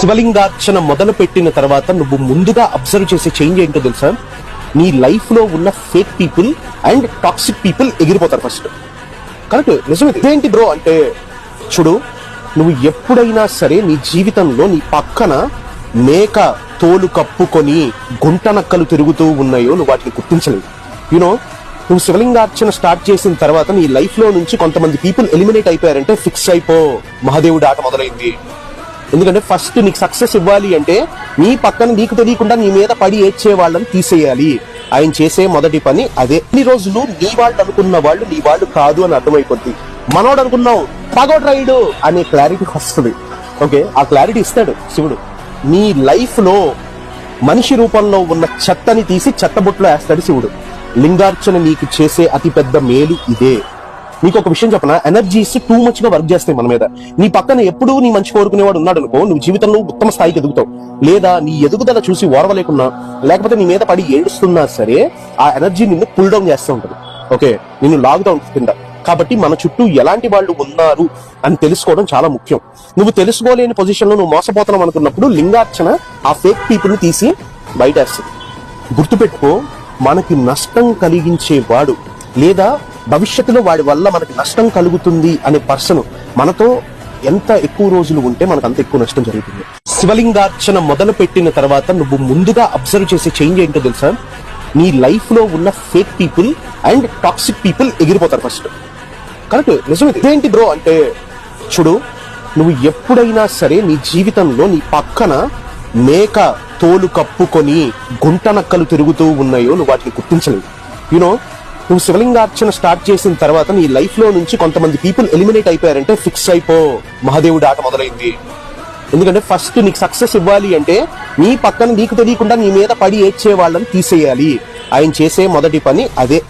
శివలింగార్చన మొదలు పెట్టిన తర్వాత నువ్వు ముందుగా అబ్జర్వ్ చేసే చేంజ్ ఏంటో తెలుసా? నీ లైఫ్ లో ఉన్న fake people and toxic people ఎగిరిపోతారు ఫస్ట్. కరెక్ట్, నిజమే. ఏంటి బ్రో అంటే, చూడు, నువ్వు ఎప్పుడైనా సరే నీ జీవితంలో నీ పక్కన మేక తోలు కప్పుకొని గుంట నక్కలు తిరుగుతూ ఉన్నాయో నువ్వు వాటిని గుర్తించలేదు. యూనో, నువ్వు శివలింగార్చన స్టార్ట్ చేసిన తర్వాత నీ లైఫ్ లో నుంచి కొంతమంది పీపుల్ ఎలిమినేట్ అయిపోయారంటే ఫిక్స్ అయిపో, మహాదేవుడి ఆట మొదలైంది. ఎందుకంటే ఫస్ట్ నీకు సక్సెస్ ఇవ్వాలి అంటే నీ పక్కన నీకు తెలియకుండా నీ మీద పడి ఏడ్చే వాళ్ళని తీసేయాలి. ఆయన చేసే మొదటి పని అదే. ఇన్ని రోజులు నీ వాళ్ళు అనుకున్న వాళ్ళు నీ వాళ్ళు కాదు అని అర్థమైపోద్ది. మనోడు అనుకున్నావు పగోడ్రాయుడు అనే క్లారిటీ వస్తుంది. ఓకే, ఆ క్లారిటీ ఇస్తాడు శివుడు. నీ లైఫ్ లో మనిషి రూపంలో ఉన్న చెత్తని తీసి చెత్తబుట్లో వేస్తాడు శివుడు. లింగార్చన నీకు చేసే అతి పెద్ద మేలు ఇదే. నీకు ఒక విషయం చెప్పనా, ఎనర్జీస్ టూ మచ్ గా వర్క్ చేస్తాయి మన మీద. నీ పక్కన ఎప్పుడూ నీ మంచి కోరుకునేవాడు ఉన్నాడు అనుకో, నువ్వు జీవితంలో ఉత్తమ స్థాయికి ఎదుగుతావు. లేదా నీ ఎదుగుదల చూసి ఓర్వలేకున్నా, లేకపోతే నీ మీద పడి ఏడుస్తున్నా సరే ఆ ఎనర్జీ నిన్ను పుల్ డౌన్ చేస్తూ ఉంటుంది. ఓకే, నిన్ను లాగుతూ ఉంటుంది కింద. కాబట్టి మన చుట్టూ ఎలాంటి వాళ్ళు ఉన్నారు అని తెలుసుకోవడం చాలా ముఖ్యం. నువ్వు తెలుసుకోలేని పొజిషన్ లో నువ్వు మోసపోతున్నావు అనుకున్నప్పుడు లింగార్చన ఆ ఫేక్ పీపుల్ ని తీసి బయటేస్తుంది. గుర్తుపెట్టుకో, మనకి నష్టం కలిగించేవాడు లేదా భవిష్యత్తులో వాడి వల్ల మనకి నష్టం కలుగుతుంది అనే పర్సన్ మనతో ఎంత ఎక్కువ రోజులు ఉంటే మనకు అంత ఎక్కువ నష్టం జరుగుతుంది. శివలింగార్చన మొదలు పెట్టిన తర్వాత నువ్వు ముందుగా అబ్జర్వ్ చేసే చేంజ్ ఏంటో తెలుసా? నీ లైఫ్ లో ఉన్న fake people and toxic people ఎగిరిపోతారు ఫస్ట్. కరెక్ట్, నిజమే. ఏంటి బ్రో అంటే, చూడు, నువ్వు ఎప్పుడైనా సరే నీ జీవితంలో నీ పక్కన మేక తోలు కప్పుకొని గుంట నక్కలు తిరుగుతూ ఉన్నాయో నువ్వు వాటిని గుర్తించలేదు. యూనో, నువ్వు శివలింగార్చన స్టార్ట్ చేసిన తర్వాత నీ లైఫ్ లో నుంచి కొంతమంది పీపుల్ ఎలిమినేట్ అయిపోయారంటే ఫిక్స్ అయిపో, మహాదేవుడి ఆట మొదలైంది. ఎందుకంటే ఫస్ట్ నీకు సక్సెస్ ఇవ్వాలి అంటే నీ పక్కన నీకు తెలియకుండా నీ మీద పడి ఏడ్చే వాళ్ళని తీసేయాలి. ఆయన చేసే మొదటి పని అదే.